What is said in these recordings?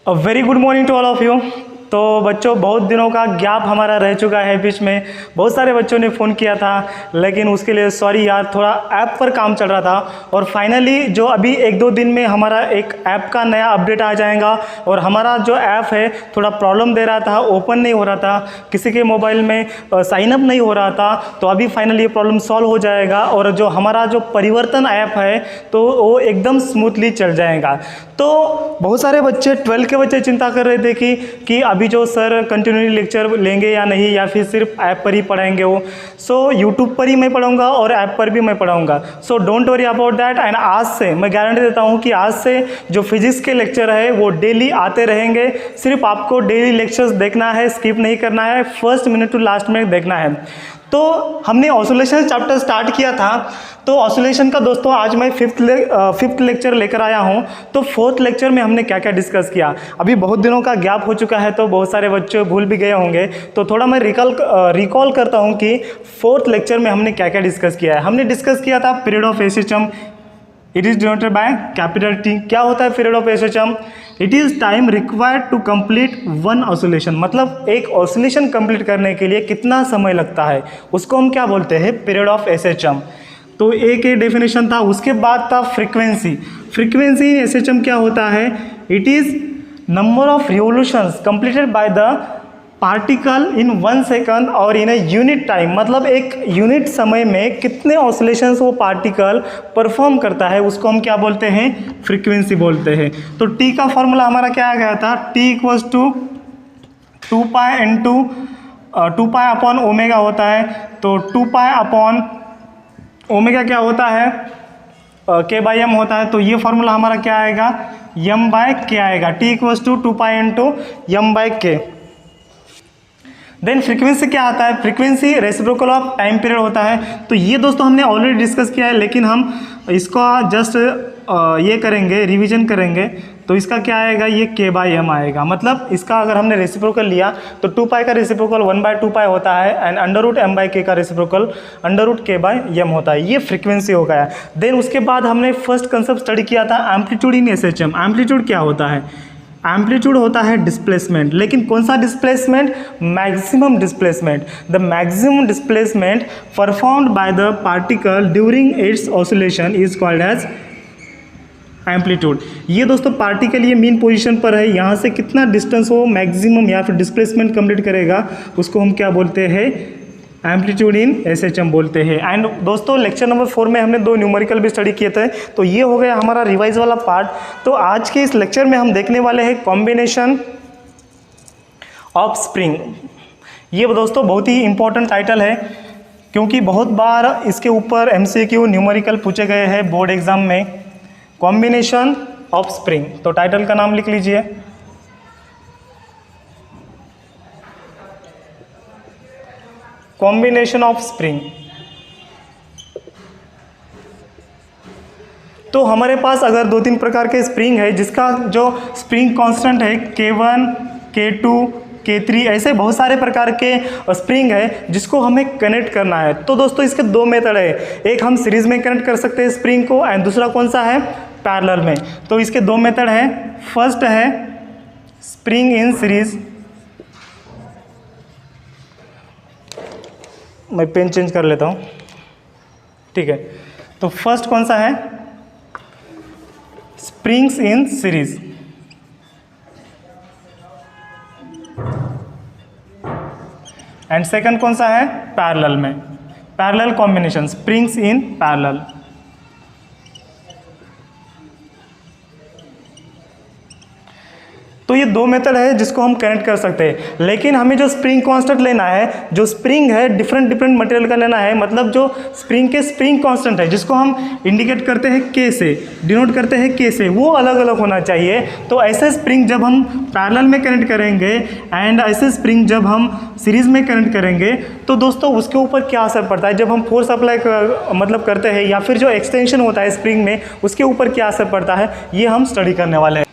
A very good morning to all of you. तो बच्चों, बहुत दिनों का गैप हमारा रह चुका है बीच में। बहुत सारे बच्चों ने फ़ोन किया था, लेकिन उसके लिए सॉरी यार, थोड़ा ऐप पर काम चल रहा था। और फाइनली जो अभी 1-2 दिन में हमारा एक ऐप का नया अपडेट आ जाएगा। और हमारा जो ऐप है थोड़ा प्रॉब्लम दे रहा था, ओपन नहीं हो रहा था, किसी के मोबाइल में साइनअप नहीं हो रहा था। तो अभी फाइनली ये प्रॉब्लम सॉल्व हो जाएगा और जो हमारा जो परिवर्तन ऐप है तो वो एकदम स्मूथली चल जाएगा। तो बहुत सारे बच्चे 12 के बच्चे चिंता कर रहे थे कि अभी जो सर कंटिन्यूली लेक्चर लेंगे या नहीं, या फिर सिर्फ ऐप पर ही पढ़ाएंगे वो। सो यूट्यूब पर ही मैं पढ़ाऊंगा और ऐप पर भी मैं पढ़ाऊंगा। So don't worry about that. And आज से मैं गारंटी देता हूँ कि आज से जो फिजिक्स के लेक्चर है वो डेली आते रहेंगे। सिर्फ आपको डेली लेक्चर्स देखना है, स्किप नहीं करना है, first minute to last minute देखना है। तो हमने ऑसिलेशन चैप्टर स्टार्ट किया था। तो ऑसिलेशन का दोस्तों आज मैं फिफ्थ लेक्चर लेकर आया हूँ। तो फोर्थ लेक्चर में हमने क्या क्या डिस्कस किया, अभी बहुत दिनों का गैप हो चुका है तो बहुत सारे बच्चे भूल भी गए होंगे। तो थोड़ा मैं रिकॉल करता हूँ कि फोर्थ लेक्चर में हमने क्या क्या डिस्कस किया है। हमने डिस्कस किया था period of SHM, it is denoted by capital T. क्या होता है period of SHM? It is time required to complete one oscillation, मतलब एक ऑसिलेशन कंप्लीट करने के लिए कितना समय लगता है, उसको हम क्या बोलते हैं? Period of SHM. तो एक ये डेफिनेशन था। उसके बाद था फ्रीक्वेंसी। फ्रीक्वेंसी एसएचएम क्या होता है? It is number of revolutions completed by the particle in 1 second और इन ए यूनिट टाइम, मतलब एक यूनिट समय में कितने ऑसिलेशंस वो पार्टिकल परफॉर्म करता है, उसको हम क्या बोलते हैं? फ्रीक्वेंसी बोलते हैं। तो टी का फॉर्मूला हमारा क्या आ गया था? T equals to 2 pi into 2 pi upon omega होता है। तो 2 पाई अपॉन ओमेगा क्या होता है? के बाई एम होता है। तो ये फॉर्मूला हमारा क्या आएगा? एम बाय के आएगा। T equals to 2 pi into M by K. Then frequency क्या आता है? Frequency reciprocal of time period होता है। तो ये दोस्तों हमने ऑलरेडी डिस्कस किया है, लेकिन हम इसको जस्ट ये करेंगे, रिवीजन करेंगे। तो इसका क्या आएगा? ये के बाई एम आएगा। मतलब इसका अगर हमने रेसिप्रोकल लिया तो 2 पाई का रेसिप्रोकल 1/2 पाई होता है and under root M by K का reciprocal under root K by M होता है। ये फ्रीक्वेंसी हो गया। देन उसके बाद हमने फर्स्ट कंसेप्ट स्टडी किया था एम्पलीट्यूड इन एसएचएम। एम्पलीट्यूड क्या होता है? एम्पलीट्यूड होता है डिस्प्लेसमेंट, लेकिन कौन सा displacement? Maximum displacement. The maximum displacement performed by the particle during its oscillation is called as amplitude. ये दोस्तों पार्टिकल ये मीन पोजीशन पर है, यहाँ से कितना डिस्टेंस हो मैक्सिमम या फिर डिस्प्लेसमेंट कंप्लीट करेगा, उसको हम क्या बोलते हैं? एम्पलीट्यूड इन एसएचएम बोलते हैं। एंड दोस्तों लेक्चर नंबर 4 में हमने 2 न्यूमेरिकल भी स्टडी किए थे। तो ये हो गया हमारा रिवाइज वाला पार्ट। तो आज के इस लेक्चर में हम देखने वाले हैं कॉम्बिनेशन ऑफ स्प्रिंग। ये दोस्तों बहुत ही इंपॉर्टेंट टाइटल है, क्योंकि बहुत बार इसके ऊपर एमसीक्यू न्यूमेरिकल पूछे गए हैं बोर्ड एग्जाम में। कॉम्बिनेशन ऑफ स्प्रिंग, तो टाइटल का नाम लिख लीजिए। Combination of spring. तो हमारे पास अगर 2-3 प्रकार के स्प्रिंग है, जिसका जो स्प्रिंग कांस्टेंट है K1, K2, K3, ऐसे बहुत सारे प्रकार के स्प्रिंग है जिसको हमें कनेक्ट करना है। तो दोस्तों इसके 2 मेथड है। एक हम सीरीज में कनेक्ट कर सकते हैं स्प्रिंग को, एंड दूसरा कौन सा है? पैरेलल में। तो इसके 2 मेथड है। फर्स्ट है स्प्रिंग इन सीरीज। मैं पेन चेंज कर लेता हूँ, ठीक है। तो फर्स्ट कौन सा है? Springs in series. And second कौन सा है? पैरेलल में। Parallel combination, springs in parallel. तो ये 2 मेथड है जिसको हम कनेक्ट कर सकते हैं, लेकिन हमें जो स्प्रिंग कांस्टेंट लेना है, जो स्प्रिंग है डिफरेंट मटेरियल का लेना है। मतलब जो स्प्रिंग के स्प्रिंग कांस्टेंट है, जिसको हम इंडिकेट करते हैं के से, डिनोट करते हैं के से, वो अलग अलग होना चाहिए। तो ऐसे स्प्रिंग जब हम पैरेलल में कनेक्ट करेंगे एंड ऐसे स्प्रिंग जब हम सीरीज में कनेक्ट करेंगे, तो दोस्तों उसके ऊपर क्या असर पड़ता है? जब हम फोर्स अप्लाई मतलब करते हैं, या फिर जो एक्सटेंशन होता है स्प्रिंग में, उसके ऊपर क्या असर पड़ता है, ये हम स्टडी करने वाले हैं।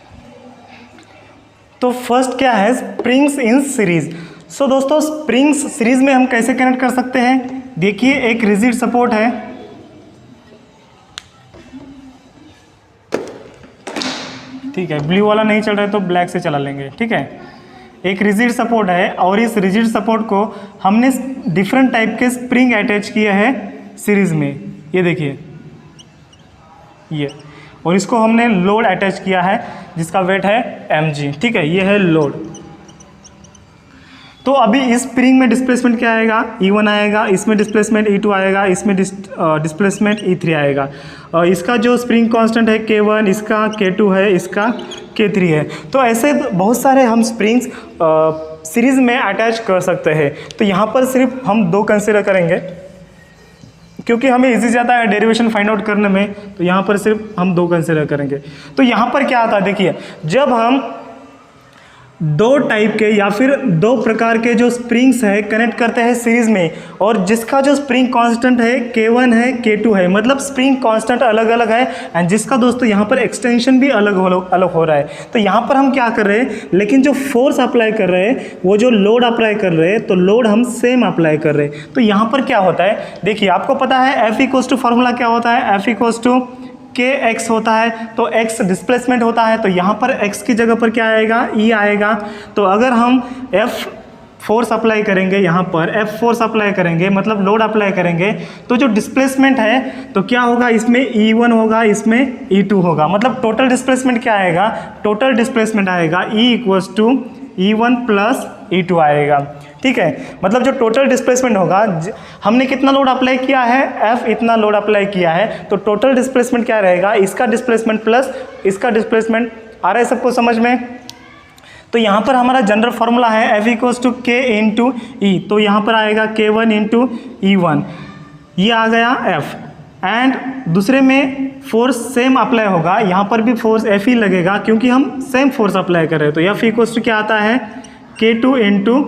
तो फर्स्ट क्या है? Springs in series. सो दोस्तों स्प्रिंग्स सीरीज में हम कैसे कनेक्ट कर सकते हैं? देखिए एक रिजिड सपोर्ट है, ठीक है, ब्लू वाला नहीं चल रहा है तो ब्लैक से चला लेंगे। ठीक है, एक रिजिड सपोर्ट है और इस रिजिड सपोर्ट को हमने डिफरेंट टाइप के स्प्रिंग अटैच किए हैं सीरीज़ में, ये देखिए ये, और इसको हमने लोड अटैच किया है जिसका वेट है mg। ठीक है, ये है लोड। तो अभी इस स्प्रिंग में डिस्प्लेसमेंट क्या आएगा, E1 आएगा, इसमें डिस्प्लेसमेंट E2 आएगा, इसमें डिस्प्लेसमेंट E3 आएगा। इसका जो स्प्रिंग कांस्टेंट है K1, इसका K2 है, इसका K3 है। तो ऐसे बहुत सारे हम स्प्रिंग्स सीरीज़ में अटैच कर सकते हैं। तो यहाँ पर सिर्फ हम 2 कंसिडर करेंगे क्योंकि हमें इजी जाता है डेरिवेशन फाइंड आउट करने में, तो यहाँ पर सिर्फ हम 2 कंसिडर करेंगे। तो यहाँ पर क्या आता है, देखिए जब हम 2 टाइप के या फिर 2 प्रकार के जो स्प्रिंग्स है कनेक्ट करते हैं सीरीज़ में, और जिसका जो स्प्रिंग कांस्टेंट है K1 है, K2 है, मतलब स्प्रिंग कांस्टेंट अलग अलग है, एंड जिसका दोस्तों यहाँ पर एक्सटेंशन भी अलग हो रहा है। तो यहाँ पर हम क्या कर रहे हैं, लेकिन जो फोर्स अप्लाई कर रहे हैं, वो जो लोड अप्लाई कर रहे हैं, तो लोड हम सेम अप्लाई कर रहे हैं। तो यहाँ पर क्या होता है, देखिए आपको पता है F इक्वल्स टू फार्मूला क्या होता है, F इक्वल्स टू kx होता है, तो x डिस्प्लेसमेंट होता है, तो यहाँ पर x की जगह पर क्या आएगा, E आएगा। तो अगर हम F फोर्स अप्लाई करेंगे, यहाँ पर F फोर्स अप्लाई करेंगे मतलब लोड अप्लाई करेंगे, तो जो डिस्प्लेसमेंट है तो क्या होगा, इसमें E1 होगा, इसमें E2 होगा, मतलब टोटल डिस्प्लेसमेंट क्या आएगा, टोटल डिस्प्लेसमेंट आएगा E equals to E1 plus E2 आएगा। ठीक है, मतलब जो टोटल डिस्प्लेसमेंट होगा, हमने कितना लोड अप्लाई किया है, F इतना लोड अप्लाई किया है, तो टोटल डिस्प्लेसमेंट क्या रहेगा, इसका डिस्प्लेसमेंट प्लस इसका डिस्प्लेसमेंट। आ रहा है सबको समझ में। तो यहाँ पर हमारा जनरल फार्मूला है F equals to K into e, तो यहाँ पर आएगा K1 इंटू E1, ये आ गया F। एंड दूसरे में फोर्स सेम अप्लाई होगा, यहाँ पर भी फोर्स F ही लगेगा क्योंकि हम सेम फोर्स अप्लाई कर रहे हैं। तो F इक्वल्स टू क्या आता है, K2 इंटू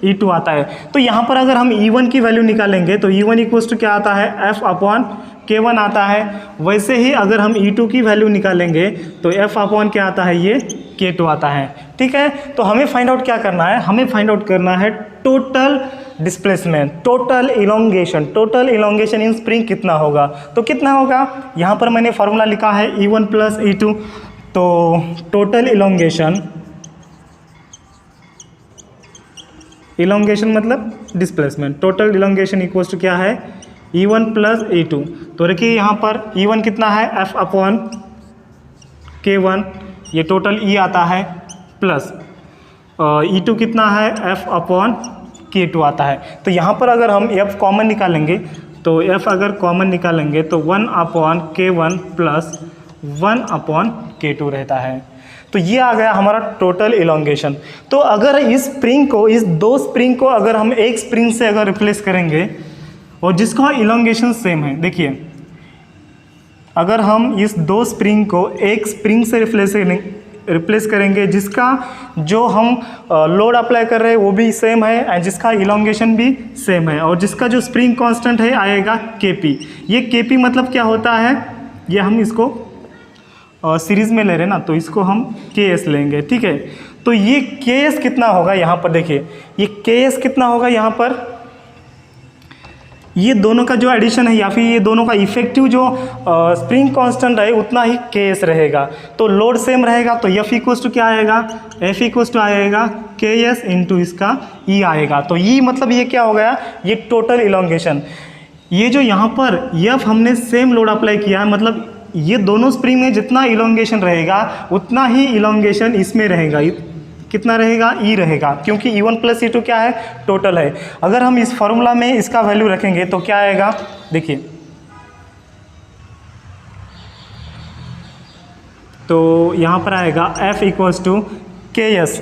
E2 आता है। तो यहाँ पर अगर हम E1 की वैल्यू निकालेंगे तो E1 इक्वल्स टू क्या आता है, F अपॉन K1 आता है। वैसे ही अगर हम E2 की वैल्यू निकालेंगे तो F अपॉन क्या आता है, ये K2 आता है। ठीक है, तो हमें फाइंड आउट क्या करना है, हमें फाइंड आउट करना है total displacement, total elongation. Total elongation इन स्प्रिंग कितना होगा, तो कितना होगा, यहाँ पर मैंने फार्मूला लिखा है E1 प्लस E2। तो टोटल इलोंगेशन मतलब displacement, total elongation equals to क्या है, E1 प्लस E2। तो देखिए यहाँ पर E1 कितना है, F अपॉन K1, ये टोटल E आता है, प्लस E2 कितना है, F अपॉन K2 आता है। तो यहाँ पर अगर हम F कॉमन निकालेंगे, तो F अगर कॉमन निकालेंगे तो 1 upon K1 plus 1 upon K2 रहता है। तो ये आ गया हमारा टोटल इलोंगेशन। तो अगर इस स्प्रिंग को, इस 2 स्प्रिंग को अगर हम एक स्प्रिंग से अगर रिप्लेस करेंगे और जिसका इलोंगेशन सेम है, देखिए अगर हम इस 2 स्प्रिंग को एक स्प्रिंग से रिप्लेस करेंगे जिसका जो हम लोड अप्लाई कर रहे हैं वो भी सेम है एंड जिसका इलोंगेशन भी सेम है, और जिसका जो स्प्रिंग कांस्टेंट है आएगा Kp। ये Kp मतलब क्या होता है, ये हम इसको सीरीज़ में ले रहे हैं ना, तो इसको हम Ks लेंगे। ठीक है, तो ये Ks कितना होगा, यहाँ पर देखिए ये Ks कितना होगा, यहाँ पर ये दोनों का जो एडिशन है या फिर ये दोनों का इफेक्टिव जो स्प्रिंग कांस्टेंट है उतना ही Ks रहेगा। तो लोड सेम रहेगा, तो F इक्वल्स टू क्या आएगा, F इक्वल्स टू आएगा Ks इंटू इसका E आएगा। तो E मतलब ये क्या हो गया, ये टोटल इलोंगेशन। ये जो यहाँ पर F हमने सेम लोड अप्लाई किया है, मतलब ये दोनों स्प्रिंग में जितना इलोंगेशन रहेगा उतना ही इलोंगेशन इसमें रहेगा। कितना रहेगा, E रहेगा, क्योंकि E1 प्लस E2 क्या है, टोटल है। अगर हम इस फॉर्मूला में इसका वैल्यू रखेंगे तो क्या आएगा, देखिए तो यहाँ पर आएगा F इक्वल्स टू Ks।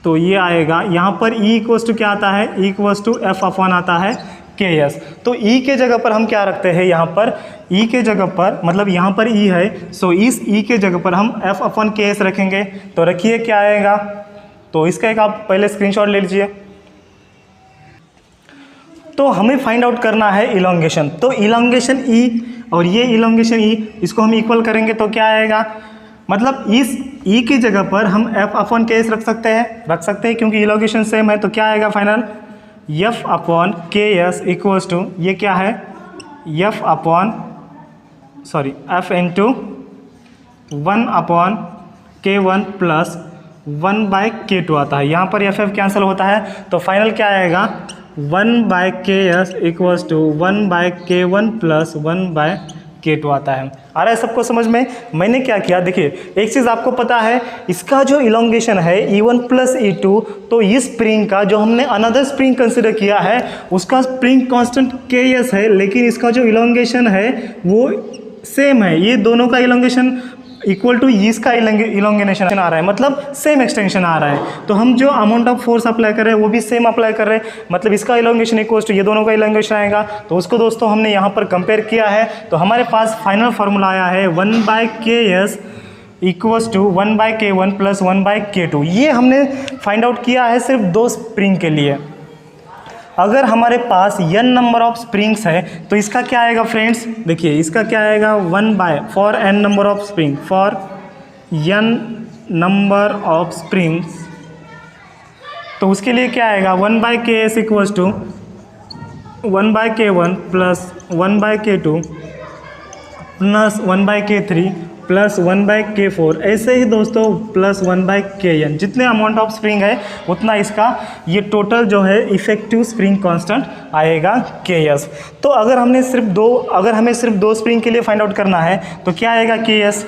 तो ये आएगा, यहाँ पर E इक्वल्स टू क्या आता है, E equals to F upon आता है Ks। तो E के जगह पर हम क्या रखते हैं, यहाँ पर E के जगह पर, मतलब यहाँ पर E है, सो इस E के जगह पर हम F अपॉन Ks रखेंगे। तो रखिए क्या आएगा, तो इसका एक आप पहले स्क्रीनशॉट ले लीजिए। तो हमें फाइंड आउट करना है इलोंगेशन। तो इलोंगेशन E और ये इलोंगेशन E, इसको हम इक्वल करेंगे तो क्या आएगा, मतलब इस E की जगह पर हम F अपॉन Ks रख सकते हैं क्योंकि इलोंगेशन सेम है। तो क्या आएगा final, F upon Ks equals to ये क्या है, F upon sorry F into 1/K1 plus 1/K2 आता है। यहाँ पर F कैंसिल होता है तो फाइनल क्या आएगा 1/Ks equals to 1/K1 plus 1/K2 आता है। आ रहा है सबको समझ में? मैंने क्या किया देखिए, एक चीज़ आपको पता है, इसका जो इलोंगेशन है E1 प्लस E2, तो इस स्प्रिंग का जो हमने अनदर स्प्रिंग कंसिडर किया है उसका स्प्रिंग कांस्टेंट Ks है, लेकिन इसका जो इलोंगेशन है वो सेम है। ये दोनों का इलोंगेशन इक्वल टू इसका इलोंगेशन आ रहा है, मतलब सेम एक्सटेंशन आ रहा है। तो हम जो अमाउंट ऑफ फोर्स अप्लाई कर रहे हैं वो भी सेम अप्लाई कर रहे हैं, मतलब इसका इलोंगेशन इक्वल टू ये दोनों का इलोंगेशन आएगा। तो उसको दोस्तों हमने यहाँ पर कंपेयर किया है, तो हमारे पास फाइनल फार्मूला आया है 1/Ks equals to 1/K1 plus 1/K2। ये हमने फाइंड आउट किया है सिर्फ दो स्प्रिंग के लिए। अगर हमारे पास n नंबर ऑफ स्प्रिंग्स है तो इसका क्या आएगा फ्रेंड्स, देखिए इसका क्या आएगा 1 for n number of spring, for n number of springs, तो उसके लिए क्या आएगा 1/Ks equals to 1/K1 plus 1/K2 plus 1/K3 plus 1/K4, ऐसे ही दोस्तों प्लस 1/Kn। जितने अमाउंट ऑफ स्प्रिंग है उतना इसका ये टोटल जो है इफेक्टिव स्प्रिंग कांस्टेंट आएगा Ks। तो अगर हमें सिर्फ दो स्प्रिंग के लिए फाइंड आउट करना है तो क्या आएगा Ks।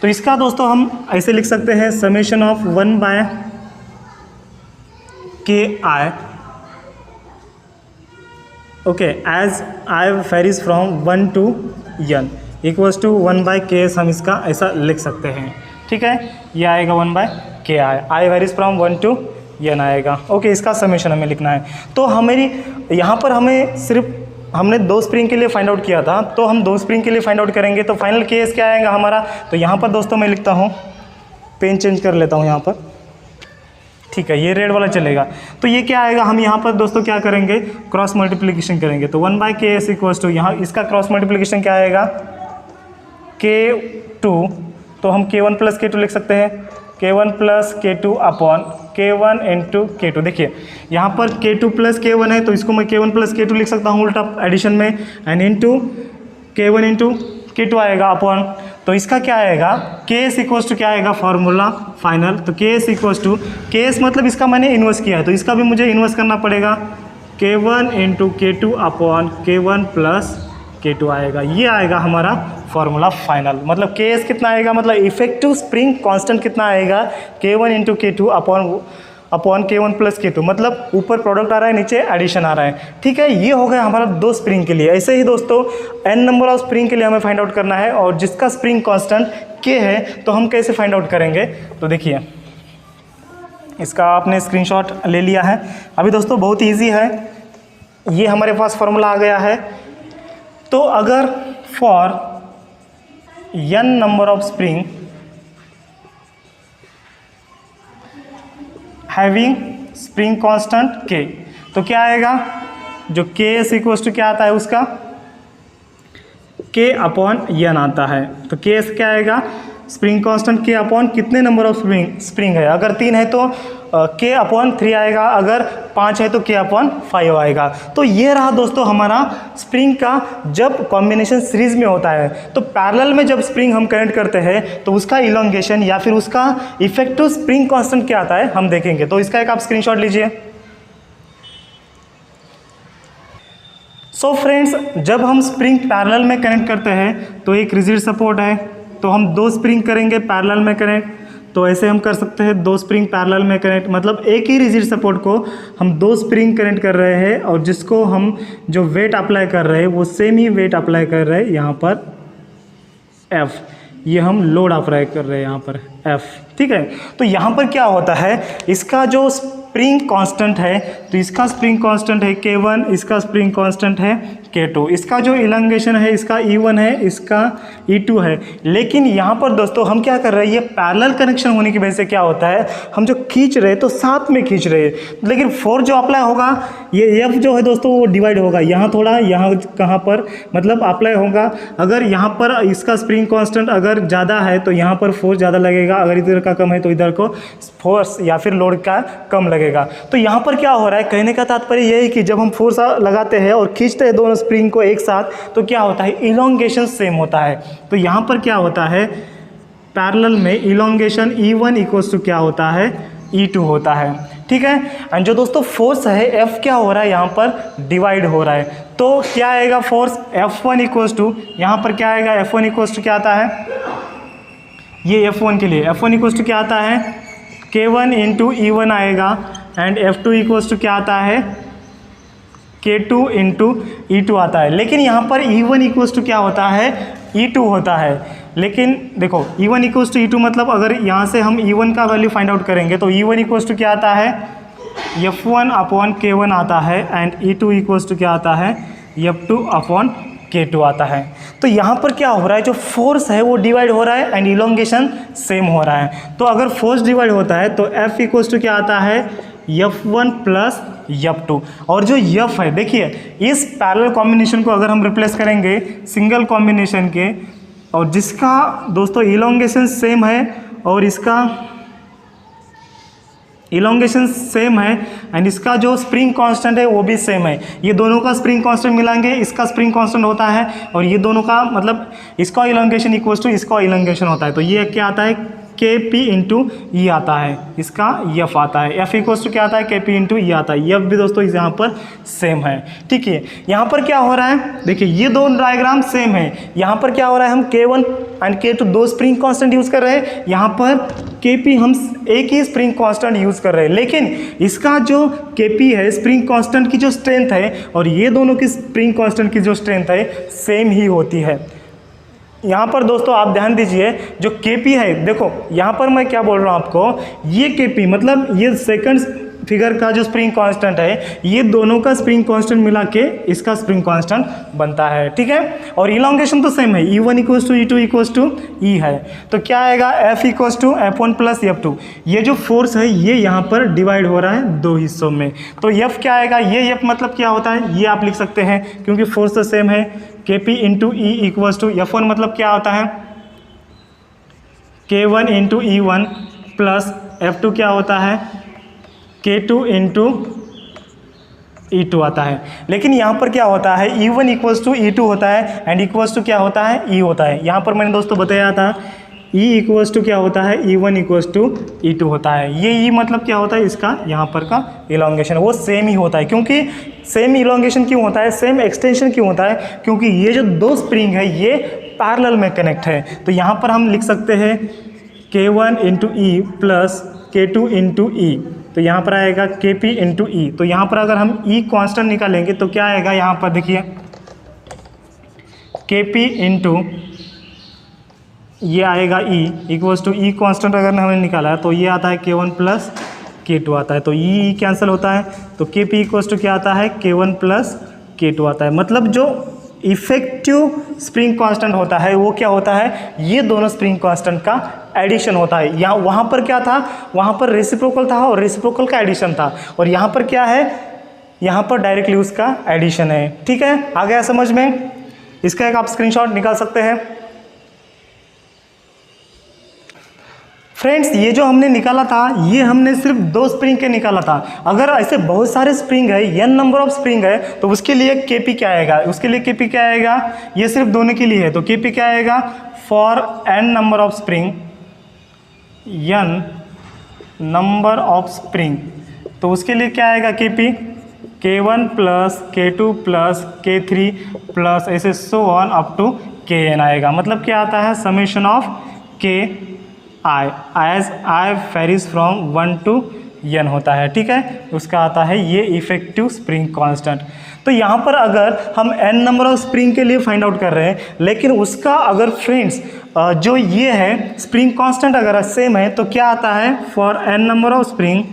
तो इसका दोस्तों हम ऐसे लिख सकते हैं summation of 1/Ki, okay, as I varies from 1 to n equals to 1/Ks, हम इसका ऐसा लिख सकते हैं। ठीक है, ये आएगा 1/Ki, I varies from 1 to n आएगा। ओके, इसका समेशन हमें लिखना है। तो हमारी यहाँ पर हमने दो स्प्रिंग के लिए फाइंड आउट किया था, तो हम दो स्प्रिंग के लिए फाइंड आउट करेंगे तो फाइनल केस क्या आएगा हमारा। तो यहाँ पर दोस्तों मैं लिखता हूँ, पेन चेंज कर लेता हूँ यहाँ पर, ठीक है, ये रेड वाला चलेगा। तो ये क्या आएगा, हम यहाँ पर दोस्तों क्या करेंगे, क्रॉस मल्टीप्लिकेशन करेंगे। तो 1/Ks इक्वल्स टू, यहाँ इसका क्रॉस मल्टीप्लिकेशन क्या आएगा K2, तो हम K1 प्लस K2 लिख सकते हैं, K1 plus K2 upon K1 into K2। देखिए यहाँ पर K2 प्लस K1 है तो इसको मैं K1 प्लस K2 लिख सकता हूँ उल्टा एडिशन में, and into K1 into K2 आएगा अपॉन, तो इसका क्या आएगा Ks इक्वल्स टू क्या आएगा फॉर्मूला फाइनल। तो Ks इक्वल्स टू, Ks मतलब इसका मैंने इन्वर्स किया है तो इसका भी मुझे इन्वर्स करना पड़ेगा, K1 into K2 upon K1 plus K2 आएगा। ये आएगा हमारा फॉर्मूला फाइनल। मतलब Ks कितना आएगा, मतलब इफेक्टिव स्प्रिंग कांस्टेंट कितना आएगा K1 into K2 upon K1 plus K2, मतलब ऊपर प्रोडक्ट आ रहा है नीचे एडिशन आ रहा है। ठीक है, ये हो गया हमारा दो स्प्रिंग के लिए। ऐसे ही दोस्तों n नंबर ऑफ स्प्रिंग के लिए हमें फाइंड आउट करना है, और जिसका स्प्रिंग कांस्टेंट K है तो हम कैसे फाइंड आउट करेंगे। तो देखिए इसका आपने स्क्रीनशॉट ले लिया है। अभी दोस्तों बहुत ईजी है, ये हमारे पास फॉर्मूला आ गया है। तो अगर for n number of spring having spring constant K, तो क्या आएगा, जो Ks इक्वल्स टू क्या आता है उसका K अपॉन n आता है। तो Ks क्या आएगा, स्प्रिंग कांस्टेंट K अपॉन कितने नंबर ऑफ स्प्रिंग है, अगर 3 है तो K अपॉन 3 आएगा, अगर 5 है तो K अपॉन 5 आएगा। तो ये रहा दोस्तों हमारा स्प्रिंग का जब कॉम्बिनेशन सीरीज में होता है। तो पैरेलल में जब स्प्रिंग हम कनेक्ट करते हैं तो उसका इलोंगेशन या फिर उसका इफेक्टिव स्प्रिंग कांस्टेंट क्या आता है हम देखेंगे। तो इसका एक आप स्क्रीनशॉट लीजिए। सो फ्रेंड्स, जब हम स्प्रिंग पैरेलल में कनेक्ट करते हैं तो एक रिजिड सपोर्ट है, तो हम दो स्प्रिंग करेंगे पैरेलल में कनेक्ट। तो ऐसे हम कर सकते हैं दो स्प्रिंग पैरेलल में कनेक्ट, मतलब एक ही रिजिड सपोर्ट को हम दो स्प्रिंग कनेक्ट कर रहे हैं, और जिसको हम जो वेट अप्लाई कर रहे हैं वो सेम ही वेट अप्लाई कर रहे हैं यहाँ पर F, ये हम लोड अप्लाई कर रहे हैं यहाँ पर F। ठीक है, तो यहाँ पर क्या होता है, इसका जो स्प्रिंग कांस्टेंट है तो इसका स्प्रिंग कांस्टेंट है K1, इसका स्प्रिंग कांस्टेंट है K2, इसका जो इलंगेशन है इसका E1 है, इसका E2 है। लेकिन यहाँ पर दोस्तों हम क्या कर रहे हैं, ये पैरेलल कनेक्शन होने की वजह से क्या होता है, हम जो खींच रहे हैं तो साथ में खींच रहे हैं, लेकिन फोर्स जो अप्लाई होगा ये F जो है दोस्तों वो डिवाइड होगा, यहाँ थोड़ा यहाँ कहाँ पर मतलब अप्लाई होगा। अगर यहाँ पर इसका स्प्रिंग कांस्टेंट अगर ज़्यादा है तो यहाँ पर फोर्स ज़्यादा लगेगा, अगर इधर का कम है तो इधर को फोर्स या फिर लोड का कम लगेगा। तो यहाँ पर क्या हो रहा है, कहने का तात्पर्य यह है कि जब हम फोर्स लगाते हैं और खींचते हैं दोनों स्प्रिंग को एक साथ तो क्या होता है, इलोंगेशन सेम होता है। तो यहाँ पर क्या होता है, पैरेलल में इलोंगेशन E1 इक्वल्स टू क्या होता है, E2 होता है, ठीक है। एंड जो दोस्तों फोर्स है F क्या हो रहा है, यहाँ पर डिवाइड हो रहा है, तो क्या आएगा फोर्स F1 इक्वल्स टू, यहाँ पर क्या आएगा, F1 इक्वल्स टू क्या आता है, ये F1 के लिए F1 इक्वल्स टू क्या आता है, K1 इंटू E1 आएगा, एंड F2 इक्वल्स टू क्या आता है, K2 इंटू E2 आता है। लेकिन यहाँ पर E1 इक्वल्स टू क्या होता है, E2 होता है। लेकिन देखो E1 इक्वल्स टू E2 मतलब अगर यहाँ से हम E1 का वैल्यू फाइंड आउट करेंगे तो E1 इक्वल्स टू क्या आता है, F1 अपॉन K1 आता है, एंड E2 इक्वल्स टू क्या आता है, F2 अपॉन K2 आता है। तो यहाँ पर क्या हो रहा है, जो फोर्स है वो डिवाइड हो रहा है एंड इलोंगेशन सेम हो रहा है। तो अगर फोर्स डिवाइड होता है तो F इक्वल्स टू क्या आता है, F1 प्लस F2। और जो F है देखिए, इस पैरेलल कॉम्बिनेशन को अगर हम रिप्लेस करेंगे सिंगल कॉम्बिनेशन के, और जिसका दोस्तों इलोंगेशन सेम है और इसका इलोंगेशन सेम है एंड इसका जो स्प्रिंग कांस्टेंट है वो भी सेम है, ये दोनों का स्प्रिंग कांस्टेंट मिलाएंगे, इसका स्प्रिंग कांस्टेंट होता है और ये दोनों का मतलब इसका इलोंगेशन इक्वल्स टू इसका इलोंगेशन होता है। तो ये क्या आता है, Kp इंटू ई आता है, इसका F आता है, F इक्वल्स टू क्या आता है, Kp इंटू ई आता है। F भी दोस्तों यहाँ पर सेम है, ठीक है। यहाँ पर क्या हो रहा है, देखिए ये दो डायग्राम सेम है। यहाँ पर क्या हो रहा है, हम K1 एंड K2 दो स्प्रिंग कांस्टेंट यूज़ कर रहे हैं, यहाँ पर Kp हम एक ही स्प्रिंग कांस्टेंट यूज़ कर रहे हैं। लेकिन इसका जो Kp है स्प्रिंग कांस्टेंट की जो स्ट्रेंथ है और ये दोनों की स्प्रिंग कांस्टेंट की जो स्ट्रेंथ है सेम ही होती है। यहाँ पर दोस्तों आप ध्यान दीजिए, जो Kp है देखो यहाँ पर मैं क्या बोल रहा हूँ आपको, ये Kp मतलब ये सेकंड फिगर का जो स्प्रिंग कांस्टेंट है, ये दोनों का स्प्रिंग कांस्टेंट मिला के इसका स्प्रिंग कांस्टेंट बनता है, ठीक है। और इलोंगेशन तो सेम है, E1 equals to E2 equals to E है। तो क्या आएगा, F equals to F1 plus F2। ये जो फोर्स है ये यहाँ पर डिवाइड हो रहा है दो हिस्सों में, तो F क्या आएगा, ये F मतलब क्या होता है, ये आप लिख सकते हैं क्योंकि फोर्स तो सेम है। Kp into E equals to F1 मतलब क्या होता है, K1 into E1 plus F2 क्या होता है, K2 इंटू E2 आता है। लेकिन यहाँ पर क्या होता है, E1 इक्वल्स टू E2 होता है एंड इक्वल्स टू क्या होता है, E होता है। यहाँ पर मैंने दोस्तों बताया था E इक्वल्स टू क्या होता है, E1 इक्वल्स टू E2 होता है। ये E मतलब क्या होता है, इसका यहाँ पर का इलोंगेशन वो सेम ही होता है। क्योंकि सेम इलोंगेशन क्यों होता है, सेम एक्सटेंशन क्यों होता है, क्योंकि ये जो दो स्प्रिंग है ये पैरेलल में कनेक्ट है। तो यहाँ पर हम लिख सकते हैं K1 into e plus K2 into e, तो यहाँ पर आएगा Kp इंटू ई। तो यहाँ पर अगर हम E कांस्टेंट निकालेंगे तो क्या आएगा, यहाँ पर देखिए Kp इंटू ये आएगा E equals to E constant अगर हमने निकाला तो ये आता है K1 प्लस K2 आता है, तो E कैंसिल होता है, तो Kp इक्वल्स टू क्या आता है, K1 प्लस K2 आता है। मतलब जो इफेक्टिव स्प्रिंग कांस्टेंट होता है वो क्या होता है, ये दोनों स्प्रिंग कांस्टेंट का एडिशन होता है। यहाँ वहाँ पर क्या था, वहाँ पर रेसिप्रोकल था और रेसिप्रोकल का एडिशन था, और यहाँ पर क्या है, यहाँ पर डायरेक्टली उसका एडिशन है, ठीक है। आ गया समझ में, इसका एक आप स्क्रीनशॉट निकाल सकते हैं। फ्रेंड्स ये जो हमने निकाला था ये हमने सिर्फ दो स्प्रिंग के निकाला था। अगर ऐसे बहुत सारे स्प्रिंग है, n नंबर ऑफ स्प्रिंग है, तो उसके लिए Kp क्या आएगा, उसके लिए Kp क्या आएगा, ये सिर्फ दोनों के लिए है तो Kp क्या आएगा, for n number of spring, n number of spring, तो उसके लिए क्या आएगा Kp, K1 plus K2 plus K3 plus ऐसे so on up to Kn आएगा। मतलब क्या आता है, summation of K I as I varies from 1 to n होता है, ठीक है। उसका आता है ये इफेक्टिव स्प्रिंग कांस्टेंट। तो यहाँ पर अगर हम n नंबर ऑफ स्प्रिंग के लिए फाइंड आउट कर रहे हैं, लेकिन उसका अगर फ्रेंड्स जो ये है स्प्रिंग कांस्टेंट अगर सेम है तो क्या आता है, for n number of spring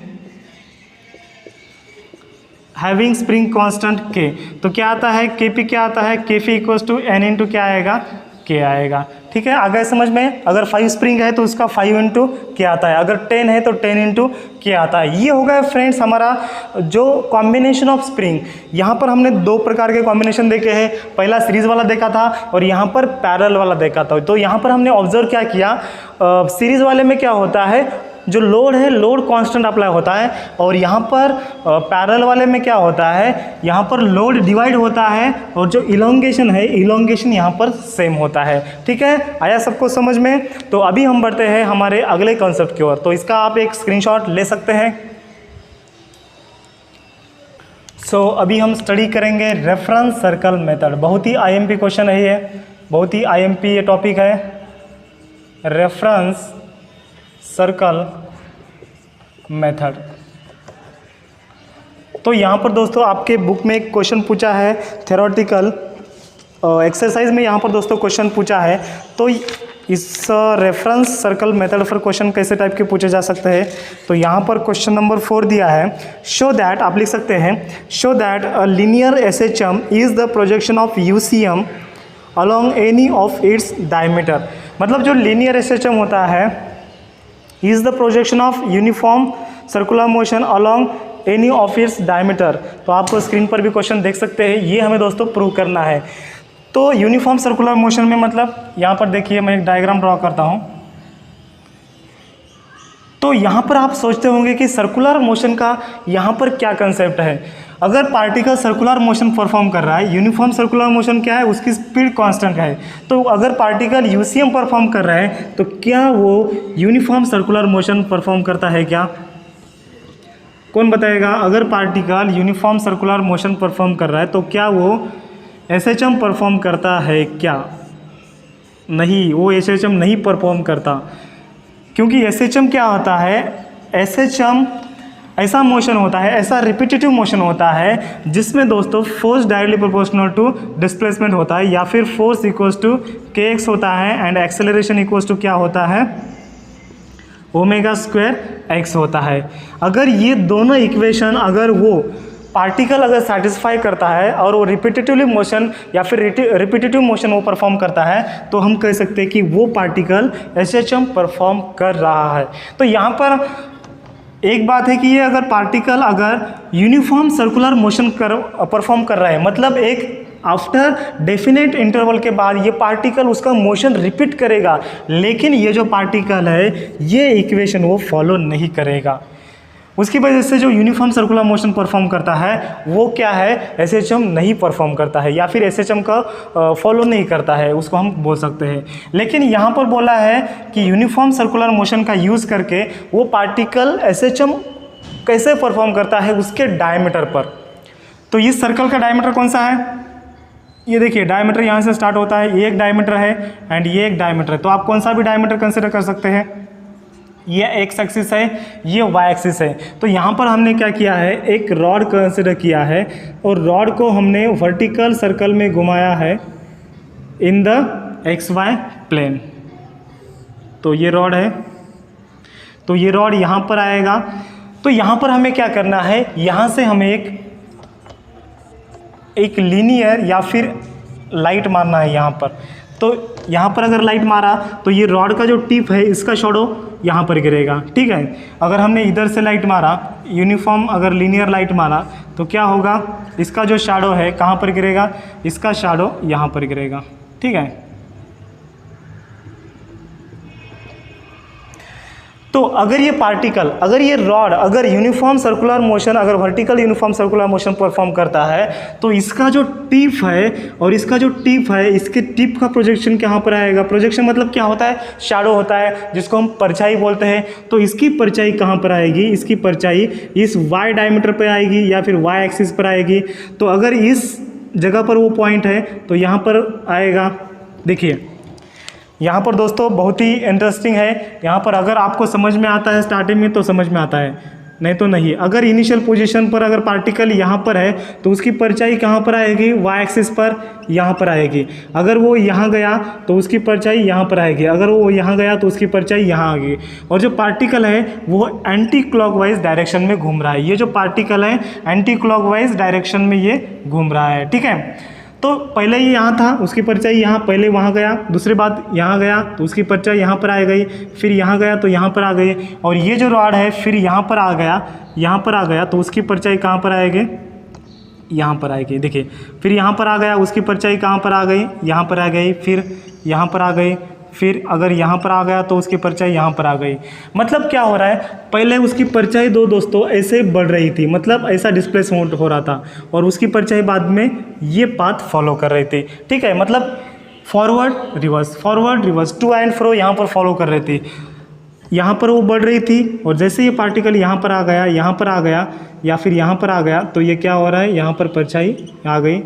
having spring constant k, तो क्या आता है, Kp क्या आता है, Kp equals to n into क्या आएगा, k आएगा, ठीक है। आ गए समझ में। अगर 5 स्प्रिंग है तो उसका 5 इंटू क्या आता है, अगर 10 है तो 10 इंटू क्या आता है। ये हो गया फ्रेंड्स हमारा जो कॉम्बिनेशन ऑफ स्प्रिंग। यहाँ पर हमने दो प्रकार के कॉम्बिनेशन देखे हैं, पहला सीरीज वाला देखा था और यहाँ पर पैरेलल वाला देखा था। तो यहाँ पर हमने ऑब्जर्व क्या किया, सीरीज वाले में क्या होता है, जो लोड है लोड कांस्टेंट अप्लाई होता है, और यहाँ पर पैरेलल वाले में क्या होता है, यहाँ पर लोड डिवाइड होता है और जो इलोंगेशन है इलोंगेशन यहाँ पर सेम होता है। ठीक है, आया सबको समझ में? तो अभी हम बढ़ते हैं हमारे अगले कॉन्सेप्ट की ओर। तो इसका आप एक स्क्रीनशॉट ले सकते हैं। अभी हम स्टडी करेंगे रेफरेंस सर्कल मेथड। बहुत ही आईएमपी क्वेश्चन है ये, बहुत ही आईएमपी ये टॉपिक है, रेफरेंस सर्कल मेथड। तो यहाँ पर दोस्तों आपके बुक में एक क्वेश्चन पूछा है, थ्योरेटिकल एक्सरसाइज में यहाँ पर दोस्तों क्वेश्चन पूछा है। तो इस रेफरेंस सर्कल मेथड पर क्वेश्चन कैसे टाइप के पूछे जा सकते हैं। तो यहाँ पर क्वेश्चन नंबर 4 दिया है, शो दैट, आप लिख सकते हैं, show that a linear SHM is the projection of UCM along any of its diameter. मतलब जो लीनियर एसएचएम होता है is the projection of uniform circular motion along any of its diameter. तो आप स्क्रीन पर भी क्वेश्चन देख सकते हैं, ये हमें दोस्तों प्रूव करना है। तो यूनिफॉर्म सर्कुलर मोशन में मतलब यहाँ पर देखिए मैं एक डायग्राम ड्रॉ करता हूँ। तो यहाँ पर आप सोचते होंगे कि सर्कुलर मोशन का यहाँ पर क्या कंसेप्ट है। अगर पार्टिकल सर्कुलर मोशन परफॉर्म कर रहा है, यूनिफॉर्म सर्कुलर मोशन क्या है, उसकी स्पीड कांस्टेंट है। तो अगर पार्टिकल यूसीएम परफॉर्म कर रहा है तो क्या वो यूनिफॉर्म सर्कुलर मोशन परफॉर्म करता है क्या? कौन बताएगा? अगर particle uniform circular motion perform कर रहा है तो क्या वो एसएचएम परफॉर्म करता है क्या? नहीं, वो एसएचएम नहीं परफॉर्म करता, क्योंकि एसएचएम क्या होता है, एसएचएम ऐसा मोशन होता है, ऐसा रिपीटेटिव मोशन होता है जिसमें दोस्तों force directly proportional to displacement होता है, या फिर फोर्स इक्वल्स टू kx होता है एंड एक्सेलरेशन इक्वल्स टू क्या होता है, ओमेगा स्क्वायर x होता है। अगर ये दोनों इक्वेशन अगर वो पार्टिकल अगर सेटिस्फाई करता है और वो रिपीटेटिवली मोशन या फिर रिपीटेटिव मोशन वो परफॉर्म करता है, तो हम कह सकते हैं कि वो पार्टिकल एसएचएम परफॉर्म कर रहा है। तो यहाँ पर एक बात है कि ये अगर पार्टिकल अगर यूनिफॉर्म सर्कुलर मोशन परफॉर्म कर रहा है, मतलब एक आफ्टर डेफिनेट इंटरवल के बाद ये पार्टिकल उसका मोशन रिपीट करेगा, लेकिन ये जो पार्टिकल है ये इक्वेशन वो फॉलो नहीं करेगा। उसकी वजह से जो यूनिफॉर्म सर्कुलर मोशन परफॉर्म करता है वो क्या है, एसएचएम नहीं परफॉर्म करता है, या फिर एसएचएम का फॉलो नहीं करता है, उसको हम बोल सकते हैं। लेकिन यहाँ पर बोला है कि यूनिफॉर्म सर्कुलर मोशन का यूज़ करके वो पार्टिकल एसएचएम कैसे परफॉर्म करता है, उसके डायमीटर पर। तो इस सर्कल का डायमीटर कौन सा है, ये देखिए डायमीटर यहाँ से स्टार्ट होता है, ये एक डायमीटर है एंड ये एक डायमीटर है। तो आप कौन सा भी डायमीटर कंसिडर कर सकते हैं, ये एक्स एक्सिस है, ये वाई एक्सिस है। तो यहाँ पर हमने क्या किया है, एक रॉड कंसिडर किया है और रॉड को हमने वर्टिकल सर्कल में घुमाया है in the X Y plane. तो ये रॉड है, तो ये रॉड यहाँ पर आएगा। तो यहाँ पर हमें क्या करना है, यहाँ से हमें एक लीनियर या फिर लाइट मारना है यहाँ पर। तो यहाँ पर अगर लाइट मारा तो ये रॉड का जो टिप है इसका शैडो यहाँ पर गिरेगा। ठीक है, अगर हमने इधर से लाइट मारा, यूनिफॉर्म अगर लीनियर लाइट मारा तो क्या होगा, इसका जो शैडो है कहाँ पर गिरेगा, इसका शैडो यहाँ पर गिरेगा। ठीक है, तो अगर ये पार्टिकल, अगर ये रॉड अगर यूनिफॉर्म सर्कुलर मोशन, अगर vertical uniform circular motion perform करता है, तो इसका जो टिप है और इसका जो टिप है, इसके टिप का प्रोजेक्शन कहाँ पर आएगा। प्रोजेक्शन मतलब क्या होता है, शैडो होता है, जिसको हम परछाई बोलते हैं। तो इसकी परछाई कहाँ पर आएगी, इसकी परछाई इस वाई डायमीटर पर आएगी या फिर वाई एक्सिस पर आएगी। तो अगर इस जगह पर वो पॉइंट है तो यहाँ पर आएगा। देखिए यहाँ पर दोस्तों बहुत ही इंटरेस्टिंग है, यहाँ पर अगर आपको समझ में आता है स्टार्टिंग में तो समझ में आता है, नहीं तो नहीं। अगर इनिशियल पोजीशन पर अगर पार्टिकल यहाँ पर है तो उसकी परछाई कहाँ पर आएगी, वाई एक्सिस पर यहाँ पर आएगी। अगर वो यहाँ गया तो उसकी परछाई यहाँ पर आएगी, अगर वो यहाँ गया तो उसकी परछाई यहाँ आएगी। और जो पार्टिकल है वो एंटी क्लॉकवाइज डायरेक्शन में घूम रहा है। ये जो पार्टिकल है एंटी क्लॉकवाइज डायरेक्शन में ये घूम रहा है। ठीक है, तो पहले ये यहाँ था, उसकी परछाई यहाँ, पहले वहाँ गया, दूसरी बात यहाँ गया तो उसकी परछाई यहाँ पर आ गई, फिर यहाँ गया तो यहाँ पर आ गई। और ये जो रॉड है फिर यहाँ पर आ गया, यहाँ पर आ गया तो उसकी परछाई कहाँ पर आएगी, यहाँ पर आएगी। देखिए फिर यहाँ पर आ गया, उसकी परछाई कहाँ पर आ गई, यहाँ पर आ गई, फिर यहाँ पर आ गई, फिर अगर यहाँ पर आ गया तो उसकी परछाई यहाँ पर आ गई। मतलब क्या हो रहा है, पहले उसकी परछाई दोस्तों ऐसे बढ़ रही थी, मतलब ऐसा डिस्प्लेसमेंट हो रहा था, और उसकी परछाई बाद में ये पाथ फॉलो कर रही थी। ठीक है, मतलब forward reverse to and fro यहाँ पर फॉलो कर रही थी। यहाँ पर वो बढ़ रही थी, और जैसे ये पार्टिकल यहाँ पर आ गया, यहाँ पर आ गया, या फिर यहाँ पर आ गया, तो ये क्या हो रहा है, यहाँ पर परछाई आ गई,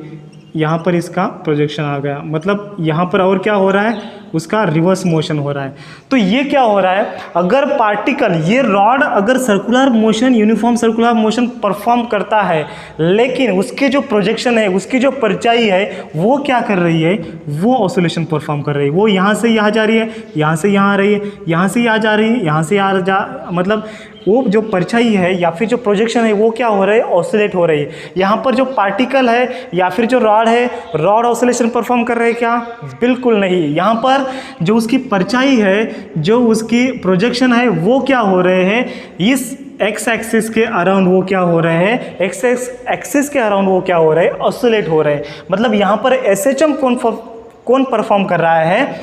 यहाँ पर इसका प्रोजेक्शन आ गया। मतलब यहाँ पर और क्या हो रहा है, उसका रिवर्स मोशन हो रहा है। तो ये क्या हो रहा है, अगर पार्टिकल, ये रॉड अगर circular motion, uniform circular motion perform करता है, लेकिन उसके जो प्रोजेक्शन है, उसकी जो परछाई है, वो क्या कर रही है, वो ऑसिलेशन परफॉर्म कर रही है। वो यहाँ से यहाँ जा रही है, यहाँ से यहाँ आ रही है, यहाँ से यहाँ जा रही है, यहाँ से यहाँ जा, मतलब वो जो परछाई है या फिर जो प्रोजेक्शन है वो क्या हो रहा है, ऑसिलेट हो रही है। यहाँ पर जो पार्टिकल है या फिर जो रॉड है, रॉड ऑसिलेशन परफॉर्म कर रहे हैं क्या, बिल्कुल नहीं। यहाँ पर जो उसकी परछाई है, जो उसकी प्रोजेक्शन है, वो क्या हो रहे हैं, इस एक्स एक्सिस के अराउंड वो क्या हो रहे हैं, एक्स एक्सिस के अराउंड वो क्या हो रहे हैं, ऑसिलेट हो रहे हैं। मतलब यहाँ पर एसएचएम कौन परफॉर्म कर रहा है,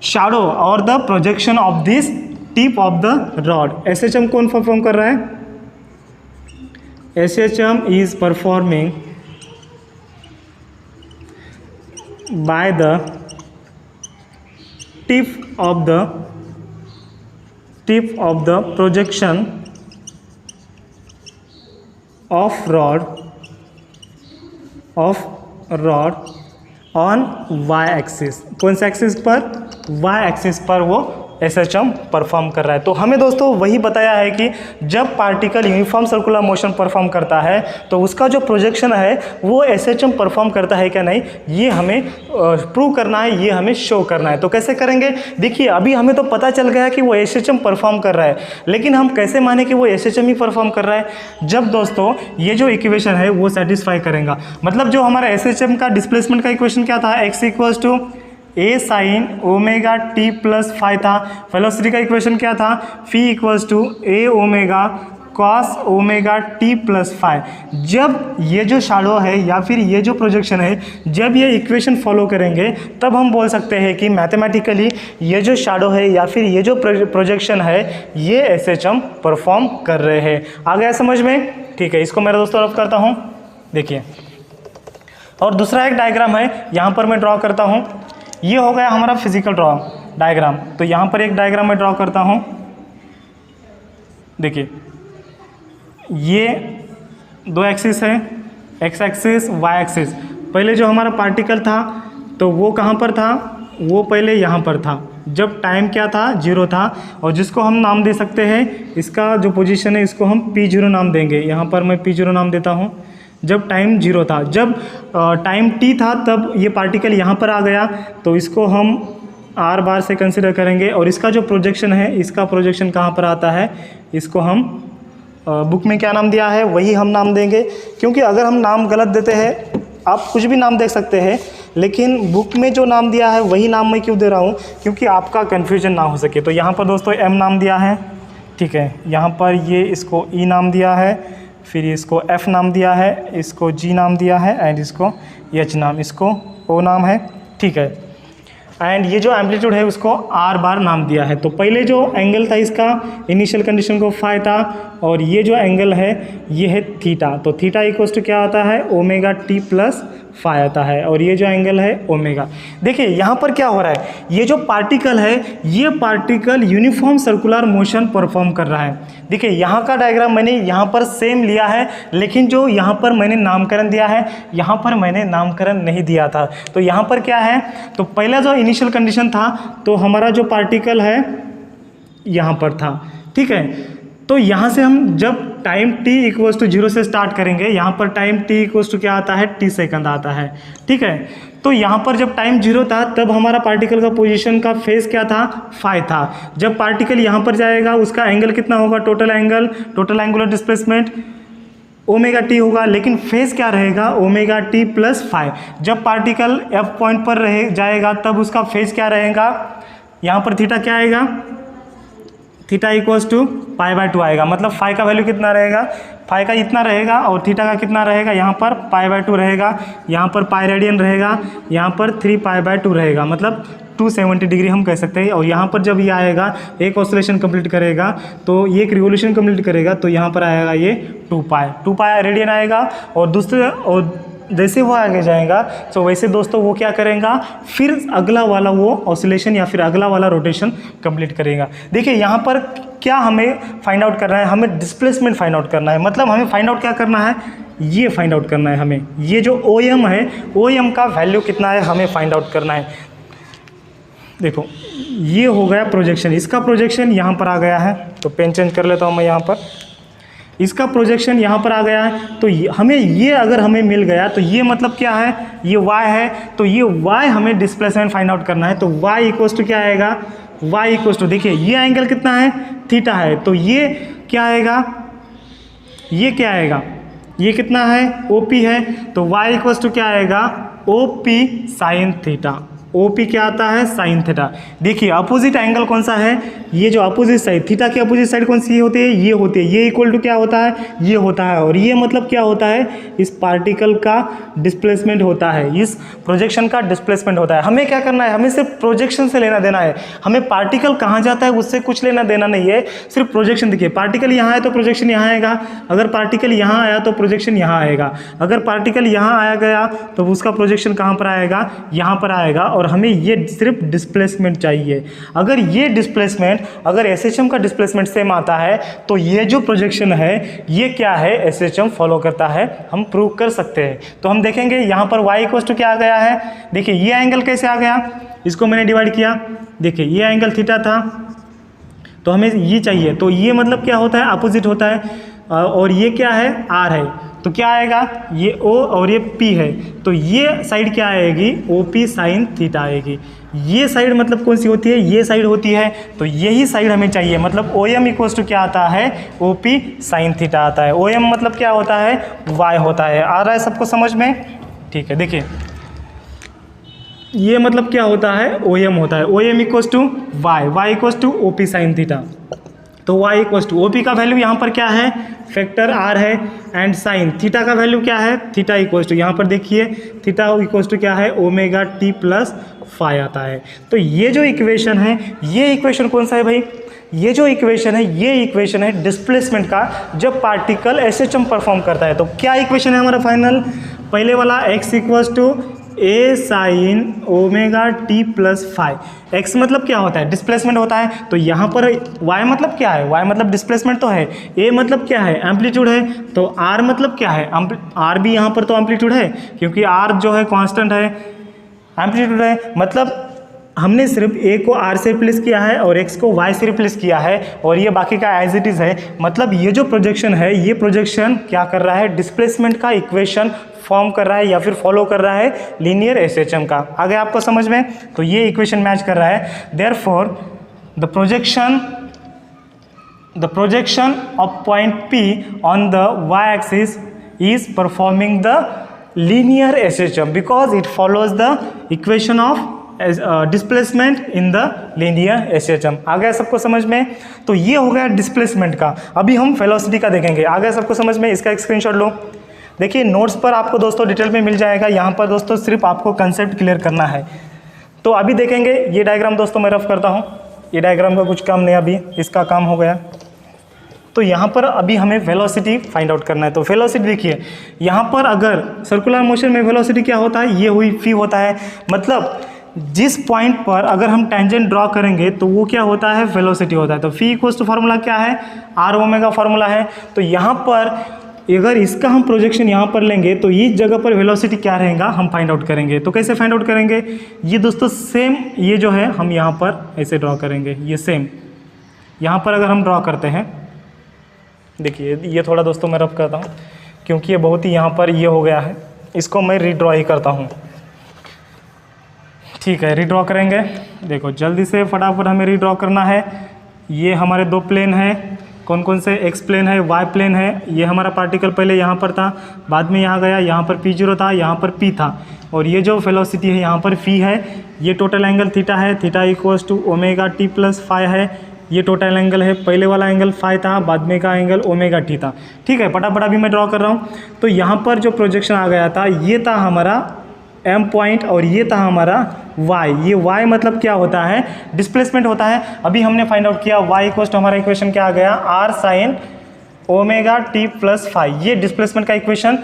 शैडो और the projection of this tip of the rod. SHM कौन परफॉर्म कर रहा है, SHM is performing by the tip of the projection of rod on Y axis. कौन से एक्सिस पर, वाई एक्सिस पर वो एसएचएम परफॉर्म कर रहा है। तो हमें दोस्तों वही बताया है कि जब particle uniform circular motion perform करता है तो उसका जो प्रोजेक्शन है वो एसएचएम परफॉर्म करता है क्या नहीं, ये हमें प्रूव करना है, ये हमें शो करना है। तो कैसे करेंगे, देखिए अभी हमें तो पता चल गया कि वो एसएचएम परफॉर्म कर रहा है, लेकिन हम कैसे माने कि वो एसएचएम ही परफॉर्म कर रहा है, जब दोस्तों ये जो इक्वेशन है वो सेटिस्फाई करेगा। मतलब जो हमारा एसएचएम का डिस्प्लेसमेंट का इक्वेशन क्या था, x equals to a sine omega T plus phi था। वेलोसिटी का इक्वेशन क्या था, v equals to a omega cos omega T plus phi. जब ये जो शैडो है या फिर ये जो प्रोजेक्शन है, जब ये इक्वेशन फॉलो करेंगे तब हम बोल सकते हैं कि मैथमेटिकली ये जो शैडो है या फिर ये जो प्रोजेक्शन है ये एसएचएम परफॉर्म कर रहे हैं। आ गया समझ में, ठीक है। इसको मेरे दोस्तों रफ करता हूँ, देखिए। और दूसरा एक डायग्राम है, यहाँ पर मैं ड्रॉ करता हूँ। ये हो गया हमारा फिजिकल डायग्राम। तो यहाँ पर एक डायग्राम मैं ड्रॉ करता हूँ, देखिए ये दो एक्सिस है, एक्स एक्सिस वाई एक्सिस। पहले जो हमारा पार्टिकल था तो वो कहाँ पर था, वो पहले यहाँ पर था जब टाइम क्या था, 0 था, और जिसको हम नाम दे सकते हैं, इसका जो पोजीशन है इसको हम P0 नाम देंगे। यहाँ पर मैं P0 नाम देता हूँ। जब टाइम 0 था, जब टाइम t था तब ये पार्टिकल यहाँ पर आ गया, तो इसको हम r बार से कंसिडर करेंगे। और इसका जो प्रोजेक्शन है, इसका प्रोजेक्शन कहाँ पर आता है, इसको हम बुक में क्या नाम दिया है वही हम नाम देंगे। क्योंकि अगर हम नाम गलत देते हैं, आप कुछ भी नाम दे सकते हैं, लेकिन बुक में जो नाम दिया है वही नाम मैं क्यों दे रहा हूँ, क्योंकि आपका कन्फ्यूजन ना हो सके। तो यहाँ पर दोस्तों m नाम दिया है, ठीक है। यहाँ पर ये इसको E नाम दिया है, फिर इसको F नाम दिया है, इसको G नाम दिया है, एंड इसको H नाम, इसको O नाम है, ठीक है। एंड ये जो एम्पलीट्यूड है उसको R बार नाम दिया है। तो पहले जो एंगल था इसका इनिशियल कंडीशन को फाई था, और ये जो एंगल है ये है थीटा। तो थीटा इक्वल्स टू क्या आता है, ओमेगा टी प्लस फाई आता है, और ये जो एंगल है ओमेगा। देखिए यहाँ पर क्या हो रहा है, ये जो पार्टिकल है ये particle uniform circular motion perform कर रहा है। देखिए यहाँ का डायग्राम मैंने यहाँ पर सेम लिया है, लेकिन जो यहाँ पर मैंने नामकरण दिया है यहाँ पर मैंने नामकरण नहीं दिया था। तो यहाँ पर क्या है, तो पहला जो इनिशियल कंडीशन था तो हमारा जो पार्टिकल है यहाँ पर था, ठीक है। तो यहाँ से हम जब टाइम t इक्वल्स टू 0 से स्टार्ट करेंगे, यहाँ पर टाइम t इक्वल्स टू क्या आता है, t सेकंड आता है, ठीक है। तो यहाँ पर जब टाइम 0 था तब हमारा पार्टिकल का पोजीशन का फेज क्या था, फाई था। जब पार्टिकल यहाँ पर जाएगा उसका एंगल कितना होगा, total angular displacement omega T होगा, लेकिन फेज क्या रहेगा, ओमेगा टी प्लस फाई। जब पार्टिकल F पॉइंट पर जाएगा तब उसका फेज क्या रहेगा, यहाँ पर थीटा क्या आएगा, थीटा इक्वल्स टू π/2 आएगा। मतलब फाई का वैल्यू कितना रहेगा, फाई का इतना रहेगा और थीटा का कितना रहेगा, यहाँ पर π/2 रहेगा, यहाँ पर पाई रेडियन रहेगा, यहाँ पर 3π/2 रहेगा, मतलब 270 डिग्री हम कह सकते हैं। और यहाँ पर जब ये आएगा एक ऑसिलेशन कंप्लीट करेगा तो ये एक रिवोल्यूशन कंप्लीट करेगा तो यहाँ पर आएगा ये 2π रेडियन आएगा। और दूसरे और जैसे वो आगे जाएगा तो वैसे दोस्तों वो क्या करेगा, फिर अगला वाला वो ऑसिलेशन या फिर अगला वाला रोटेशन कंप्लीट करेगा। देखिए यहाँ पर क्या हमें फाइंड आउट करना है, हमें डिस्प्लेसमेंट फाइंड आउट करना है। मतलब हमें फाइंड आउट क्या करना है, ये फाइंड आउट करना है हमें, ये जो OM है OM का वैल्यू कितना है हमें फाइंड आउट करना है। देखो ये हो गया प्रोजेक्शन, इसका प्रोजेक्शन यहाँ पर आ गया है, तो पेन चेंज कर लेता हूँ मैं यहाँ पर, इसका प्रोजेक्शन यहाँ पर आ गया है। तो हमें ये अगर हमें मिल गया तो ये मतलब क्या है, ये y है, तो ये y हमें डिस्प्लेसमेंट फाइंड आउट करना है। तो y इक्वल्स टू क्या आएगा, y इक्वल्स टू, देखिए ये एंगल कितना है, थीटा है, तो ये क्या आएगा, ये क्या आएगा, ये कितना है, OP है, तो y इक्वल्स टू क्या आएगा, OP साइन थीटा। OP क्या आता है, साइन थीटा। देखिए अपोजिट एंगल कौन सा है, ये जो अपोजिट साइड, थीटा की अपोजिट साइड कौन सी होती है, ये होती है, ये इक्वल टू क्या होता है, ये होता है। और ये मतलब क्या होता है, इस पार्टिकल का डिस्प्लेसमेंट होता है, इस प्रोजेक्शन का डिस्प्लेसमेंट होता है। हमें क्या करना है, हमें सिर्फ प्रोजेक्शन से लेना देना है, हमें पार्टिकल कहाँ जाता है उससे कुछ लेना देना नहीं है, सिर्फ प्रोजेक्शन। देखिए पार्टिकल यहाँ है तो प्रोजेक्शन यहाँ आएगा, अगर पार्टिकल यहाँ आया तो प्रोजेक्शन यहाँ आएगा, अगर पार्टिकल यहाँ आया गया तो उसका प्रोजेक्शन कहाँ पर आएगा, यहाँ पर आएगा। और हमें ये सिर्फ डिस्प्लेसमेंट चाहिए। अगर ये डिस्प्लेसमेंट, अगर SHM का डिस्प्लेसमेंट सेम आता है तो ये जो प्रोजेक्शन है ये क्या है, SHM फॉलो करता है, हम प्रूव कर सकते हैं। तो हम देखेंगे यहाँ पर y इक्वल्स टू क्या आ गया है, देखिए ये एंगल कैसे आ गया, इसको मैंने डिवाइड किया, देखिए ये एंगल थीटा था तो हमें ये चाहिए, तो ये मतलब क्या होता है, अपोजिट होता है। और ये क्या है, R है, तो क्या आएगा, ये O और ये P है, तो ये साइड क्या आएगी, OP साइन थीटा आएगी। ये साइड मतलब कौन सी होती है, ये साइड होती है, तो यही साइड हमें चाहिए। मतलब OM इक्वल्स टू क्या आता है, OP साइन थीटा आता है। OM मतलब क्या होता है, Y होता है। आ रहा है सबको समझ में, ठीक है। देखिए ये मतलब क्या होता है, OM होता है, OM equals to Y equals to OP sine theta. तो y इक्वल्स टू OP का वैल्यू यहाँ पर क्या है, फैक्टर R है, एंड साइन थीटा का वैल्यू क्या है, थीटा इक्वल्स टू, यहाँ पर देखिए थीटा इक्वल्स टू क्या है, ओमेगा t प्लस फाई आता है। तो ये जो इक्वेशन है, ये इक्वेशन कौन सा है भाई, ये जो इक्वेशन है ये इक्वेशन है डिस्प्लेसमेंट का, जब पार्टिकल SHM परफॉर्म करता है। तो क्या इक्वेशन है हमारा फाइनल, पहले वाला x equals to a sine omega t plus phi. x मतलब क्या होता है, डिस्प्लेसमेंट होता है, तो यहाँ पर y मतलब क्या है, y मतलब डिस्प्लेसमेंट तो है, a मतलब क्या है, एम्पलीट्यूड है, तो r मतलब क्या है, r भी यहाँ पर तो एम्पलीट्यूड है, क्योंकि r जो है कांस्टेंट है, एम्पलीट्यूड है। मतलब हमने सिर्फ a को r से रिप्लेस किया है और x को y से रिप्लेस किया है, और ये बाकी का एज इट इज़ है। मतलब ये जो प्रोजेक्शन है, ये प्रोजेक्शन क्या कर रहा है, डिस्प्लेसमेंट का इक्वेशन फॉर्म कर रहा है या फिर फॉलो कर रहा है लीनियर SHM का। आगे आपको समझ में, तो ये इक्वेशन मैच कर रहा है। Therefore the projection of point P on the y axis is performing the linear SHM because it follows the equation of displacement in the linear SHM। आ गया सबको समझ में, तो ये हो गया डिस्प्लेसमेंट का। अभी हम वेलोसिटी का देखेंगे। आ गया सबको समझ में, इसका एक स्क्रीनशॉट लो। देखिए नोट्स पर आपको दोस्तों डिटेल में मिल जाएगा, यहाँ पर दोस्तों सिर्फ आपको कंसेप्ट क्लियर करना है। तो अभी देखेंगे ये डायग्राम दोस्तों मैं रफ करता हूँ, ये डायग्राम का कुछ काम नहीं, अभी इसका काम हो गया। तो यहाँ पर अभी हमें वेलोसिटी फाइंड आउट करना है। तो वेलोसिटी देखिए, यहाँ पर अगर सर्कुलर मोशन में वेलोसिटी क्या होता है, ये हुई फी होता है। मतलब जिस पॉइंट पर अगर हम टेंजेंट ड्रॉ करेंगे तो वो क्या होता है, वेलोसिटी होता है। तो फी इक्वल्स टू फार्मूला क्या है, आर ओमेगा फार्मूला है। तो यहाँ पर अगर इसका हम प्रोजेक्शन यहाँ पर लेंगे तो इस जगह पर वेलोसिटी क्या रहेगा हम फाइंड आउट करेंगे। तो कैसे फाइंड आउट करेंगे, ये दोस्तों सेम ये जो है हम यहाँ पर ऐसे ड्रॉ करेंगे, ये सेम यहाँ पर अगर हम ड्रॉ करते हैं, देखिए ये थोड़ा दोस्तों मैं रफ करता हूँ क्योंकि ये बहुत ही यहाँ पर ये हो गया है, इसको मैं रीड्रॉ ही करता हूँ। ठीक है, रीड्रॉ करेंगे। देखो जल्दी से फटाफट हमें रीड्रॉ करना है। ये हमारे दो प्लेन हैं, कौन कौन से, एक्स प्लेन है, वाई प्लेन है। ये हमारा पार्टिकल पहले यहाँ पर था, बाद में यहाँ गया, यहाँ पर P0 था, यहाँ पर P था, और ये जो वेलोसिटी है यहाँ पर फी है। ये टोटल एंगल थीटा है, theta equals to omega t plus phi है। ये टोटल एंगल है, पहले वाला एंगल फाई था, बाद में का एंगल ओमेगा टी था। ठीक है, फटाफट अभी मैं ड्रॉ कर रहा हूँ। तो यहाँ पर जो प्रोजेक्शन आ गया था, ये था हमारा एम पॉइंट और ये था हमारा वाई। ये वाई मतलब क्या होता है, डिस्प्लेसमेंट होता है। अभी हमने फाइंड आउट किया वाई इक्वल्स टू हमारा इक्वेशन क्या आ गया, R sine omega T plus phi. ये डिस्प्लेसमेंट का इक्वेशन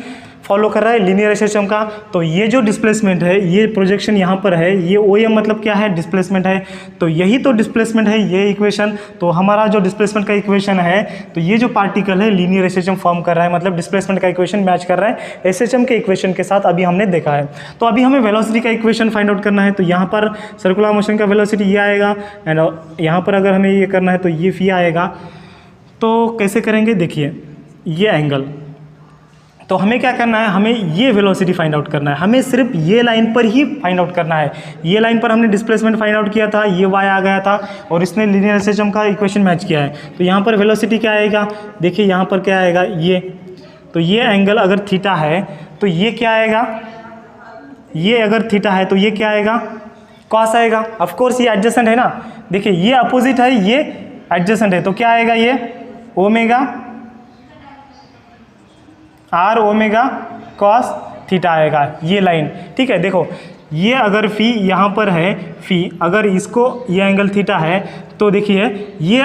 फॉलो कर रहा है लीनियर एसएचएम का। तो ये जो डिस्प्लेसमेंट है, ये प्रोजेक्शन यहाँ पर है, ये ओ एम मतलब क्या है, डिस्प्लेसमेंट है। तो यही तो डिस्प्लेसमेंट है, ये इक्वेशन। तो हमारा जो डिस्प्लेसमेंट का इक्वेशन है, तो ये जो पार्टिकल है लीनियर एसएचएम फॉर्म कर रहा है, मतलब डिस्प्लेसमेंट का इक्वेशन मैच कर रहा है एसएचएम के इक्वेशन के साथ। अभी हमने देखा है। तो अभी हमें वेलोसिटी का इक्वेशन फाइंड आउट करना है। तो यहाँ पर सर्कुलर मोशन का वेलोसिटी ये आएगा, एंड यहाँ पर अगर हमें ये करना है तो ये फी आएगा। तो कैसे करेंगे, देखिए ये एंगल। तो हमें क्या करना है, हमें ये वेलोसिटी फाइंड आउट करना है। हमें सिर्फ ये लाइन पर ही फाइंड आउट करना है। ये लाइन पर हमने डिस्प्लेसमेंट फाइंड आउट किया था, ये वाई आ गया था और इसने लीनियर एसएचएम का इक्वेशन मैच किया है। तो यहाँ पर वेलोसिटी क्या आएगा, देखिए यहाँ पर क्या आएगा, ये। तो ये एंगल अगर थीटा है तो ये क्या आएगा, ये अगर थीटा है तो ये क्या आएगा, कॉस आएगा। ऑफकोर्स ये एडजेसेंट है ना, देखिए ये अपोजिट है, ये एडजेसेंट है। तो क्या आएगा, ये omega R omega cos theta आएगा, ये लाइन। ठीक है, देखो ये अगर फी यहाँ पर है, फी अगर इसको ये एंगल थीटा है तो देखिए ये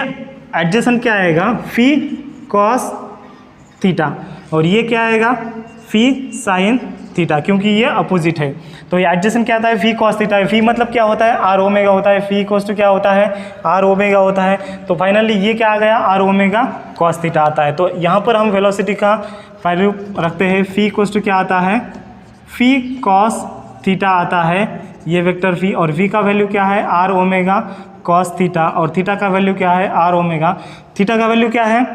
एडजेसेंट क्या आएगा, फी कॉस थीटा, और ये क्या आएगा, फी साइन थीटा, क्योंकि ये अपोजिट है। तो ये एडजेसेंट क्या आता है, फी कॉस थीटा है। फी मतलब क्या होता है, आर ओमेगा होता है। फी इक्वल्स टू क्या होता है, आर ओमेगा होता है। तो फाइनली ये क्या आ गया, आर ओमेगा कॉस थीटा आता है। तो यहाँ पर हम वेलोसिटी का वैल्यू रखते हैं। फी इक्वल्स टू क्या आता है, फी कॉस थीटा आता है, ये वेक्टर फी। और वी का वैल्यू क्या है, आर ओमेगा कॉस थीटा, और थीटा का वैल्यू क्या है, आर ओमेगा। थीटा का वैल्यू क्या है,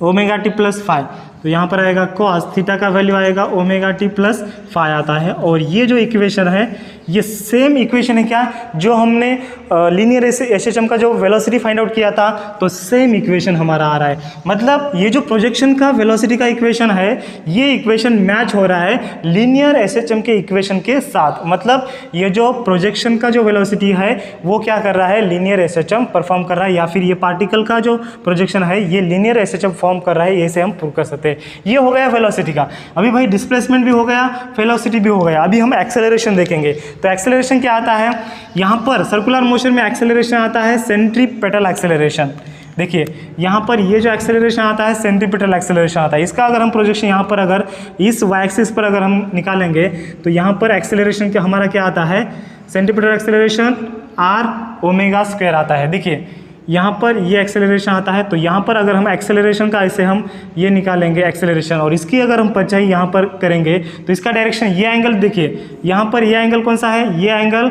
ओमेगा टी प्लस फाइव। तो यहाँ पर आएगा कॉस थीटा का वैल्यू आएगा ओमेगा टी प्लस फाइव आता है। और ये जो इक्वेशन है, ये सेम इक्वेशन है क्या, जो हमने लीनियर एसएचएम का जो वेलोसिटी फाइंड आउट किया था, तो सेम इक्वेशन हमारा आ रहा है। मतलब ये जो प्रोजेक्शन का वेलोसिटी का इक्वेशन है, ये इक्वेशन मैच हो रहा है लीनियर एसएचएम के इक्वेशन के साथ। मतलब ये जो प्रोजेक्शन का जो वेलोसिटी है, वो क्या कर रहा है, लीनियर एसएचएम परफॉर्म कर रहा है, या फिर ये पार्टिकल का जो प्रोजेक्शन है, ये लीनियर एसएचएम फॉर्म कर रहा है। ऐसे हम प्रूव कर सकते हैं। ये हो गया वेलोसिटी का। अभी भाई डिस्प्लेसमेंट भी हो गया, वेलोसिटी भी हो गया। अभी हम एक्सेलरेशन देखेंगे। तो एक्सेलरेशन क्या आता है, यहाँ पर सर्कुलर मोशन में एक्सेलरेशन आता है सेंट्रीपेटल एक्सेलरेशन। देखिए यहाँ पर ये जो एक्सेलरेशन आता है, सेंट्रीपेटल एक्सेलरेशन आता है। इसका अगर हम प्रोजेक्शन यहाँ पर अगर इस वाई एक्सिस पर अगर हम निकालेंगे, तो यहाँ पर एक्सेलरेशन क्या हमारा क्या आता है, centripetal acceleration R omega square आता है। देखिए यहाँ पर ये एक्सेलरेशन आता है। तो यहाँ पर अगर हम एक्सेलरेशन का ऐसे हम ये निकालेंगे एक्सेलरेशन, और इसकी अगर हम परछाई यहाँ पर करेंगे, तो इसका डायरेक्शन, ये एंगल देखिए यहाँ पर, ये एंगल कौन सा है, ये एंगल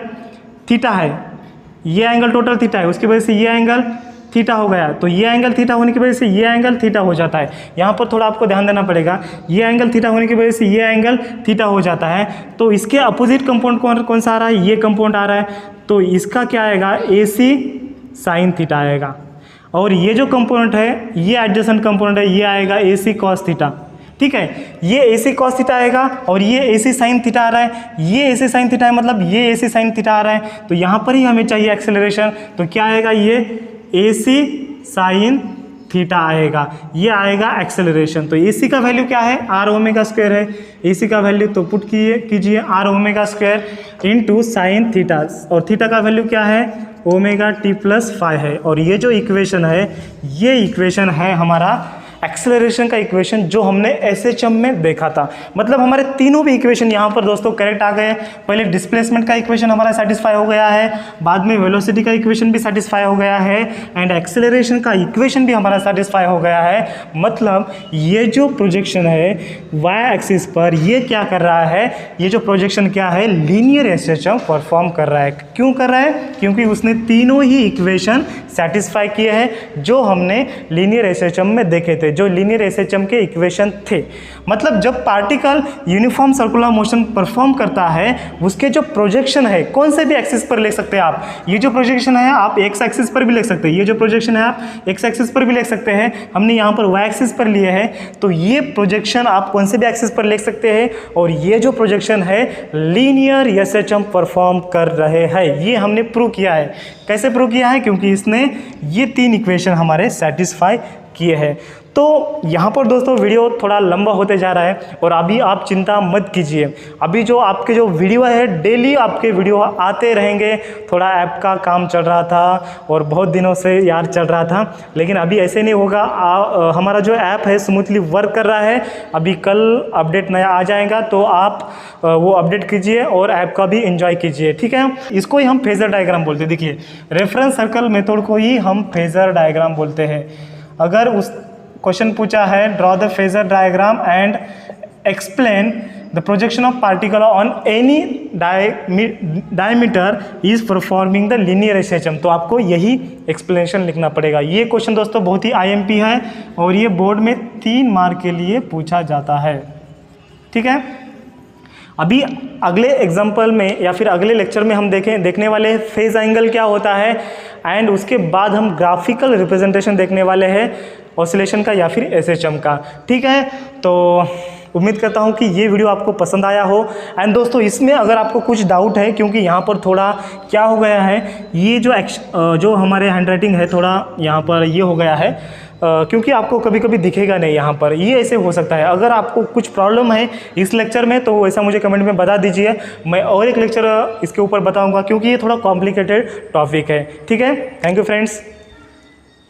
थीटा है, ये एंगल टोटल थीटा है, उसकी वजह से ये एंगल थीटा हो गया। तो ये एंगल थीटा होने की वजह से ये एंगल थीटा हो जाता है। यहाँ पर थोड़ा आपको ध्यान देना पड़ेगा, ये एंगल थीटा होने की वजह से ये एंगल थीटा हो जाता है। तो इसके अपोजिट कंपाउंड कौन सा आ रहा है, ये कंपाउंड आ रहा है। तो इसका क्या आएगा, AC साइन थीटा आएगा। और ये जो कंपोनेंट है, ये एडजेसेंट कंपोनेंट है, ये आएगा AC कॉस थीटा। ठीक है, ये AC कॉस थीटा आएगा, और ये AC साइन थीटा आ रहा है, ये AC साइन थीटा है, मतलब ये AC साइन थीटा आ रहा है। तो यहाँ पर ही हमें चाहिए एक्सेलरेशन। तो क्या आएगा, ये AC साइन थीटा आएगा, ये आएगा एक्सेलरेशन। तो AC का वैल्यू क्या है, आर ओमेगा स्क्वायर है। AC का वैल्यू तो पुट कीजिए R omega square into sine theta, और थीटा का वैल्यू क्या है, ओमेगा टी प्लस फाइव है। और ये जो इक्वेशन है, ये इक्वेशन है हमारा एक्सेलरेशन का इक्वेशन, जो हमने एसएचएम में देखा था। मतलब हमारे तीनों भी इक्वेशन यहाँ पर दोस्तों करेक्ट आ गए। पहले डिस्प्लेसमेंट का इक्वेशन हमारा सेटिस्फाई हो गया है, बाद में वेलोसिटी का इक्वेशन भी सेटिस्फाई हो गया है, एंड एक्सेलरेशन का इक्वेशन भी हमारा सेटिस्फाई हो गया है। मतलब ये जो प्रोजेक्शन है वाई एक्सिस पर, ये क्या कर रहा है, ये जो प्रोजेक्शन क्या है, लीनियर एसएचएम परफॉर्म कर रहा है। क्यों कर रहा है, क्योंकि उसने तीनों ही इक्वेशन सेटिस्फाई किए हैं जो हमने लीनियर एसएचएम में देखे थे, जो लीनियर एसएचएम के इक्वेशन थे। मतलब जब particle uniform circular motion perform करता है, उसके जो प्रोजेक्शन है, कौन से भी एक्सिस पर ले सकते हैं आप। ये जो प्रोजेक्शन है आप एक्स एक्सिस पर भी लिख सकते हैं, ये जो प्रोजेक्शन है आप एक्स एक्सिस पर भी लिख सकते हैं। हमने यहाँ पर वाई एक्सिस पर लिए हैं, तो ये प्रोजेक्शन आप कौन से भी एक्सिस पर लिख सकते हैं। और ये जो प्रोजेक्शन है लीनियर एसएचएम परफॉर्म कर रहे हैं, ये हमने प्रूव किया है। कैसे प्रूव किया है, क्योंकि इसने ने ये 3 इक्वेशन हमारे सेटिस्फाई किए हैं। तो यहाँ पर दोस्तों वीडियो थोड़ा लंबा होते जा रहा है और अभी आप चिंता मत कीजिए। अभी जो आपके जो वीडियो है डेली आपके वीडियो आते रहेंगे। थोड़ा ऐप का काम चल रहा था और बहुत दिनों से यार चल रहा था, लेकिन अभी ऐसे नहीं होगा। हमारा जो ऐप है स्मूथली वर्क कर रहा है। अभी कल अपडेट नया आ जाएगा तो आप वो अपडेट कीजिए और ऐप का भी एंजॉय कीजिए, ठीक है। इसको ही हम फेजर डायग्राम बोलते हैं। देखिए रेफरेंस सर्कल मेथड को ही हम फेजर डायग्राम बोलते हैं। अगर उस क्वेश्चन पूछा है draw the phasor diagram and explain the projection of particle on any diameter is performing the linear SHM, तो आपको यही एक्सप्लेनेशन लिखना पड़ेगा। ये क्वेश्चन दोस्तों बहुत ही आईएमपी है और ये बोर्ड में 3 मार्क के लिए पूछा जाता है, ठीक है। अभी अगले एग्जाम्पल में या फिर अगले लेक्चर में हम देखने वाले हैं फेज एंगल क्या होता है, एंड उसके बाद हम ग्राफिकल रिप्रेजेंटेशन देखने वाले हैं ऑसिलेशन का या फिर एसएचएम का, ठीक है। तो उम्मीद करता हूँ कि ये वीडियो आपको पसंद आया हो। एंड दोस्तों इसमें अगर आपको कुछ डाउट है, क्योंकि यहाँ पर थोड़ा क्या हो गया है, ये जो हमारे हैंड राइटिंग है थोड़ा यहाँ पर ये हो गया है, क्योंकि आपको कभी कभी दिखेगा नहीं यहाँ पर, ये ऐसे हो सकता है। अगर आपको कुछ प्रॉब्लम है इस लेक्चर में तो ऐसा मुझे कमेंट में बता दीजिए, मैं और एक लेक्चर इसके ऊपर बताऊँगा, क्योंकि ये थोड़ा कॉम्प्लिकेटेड टॉपिक है, ठीक है। Thank you friends.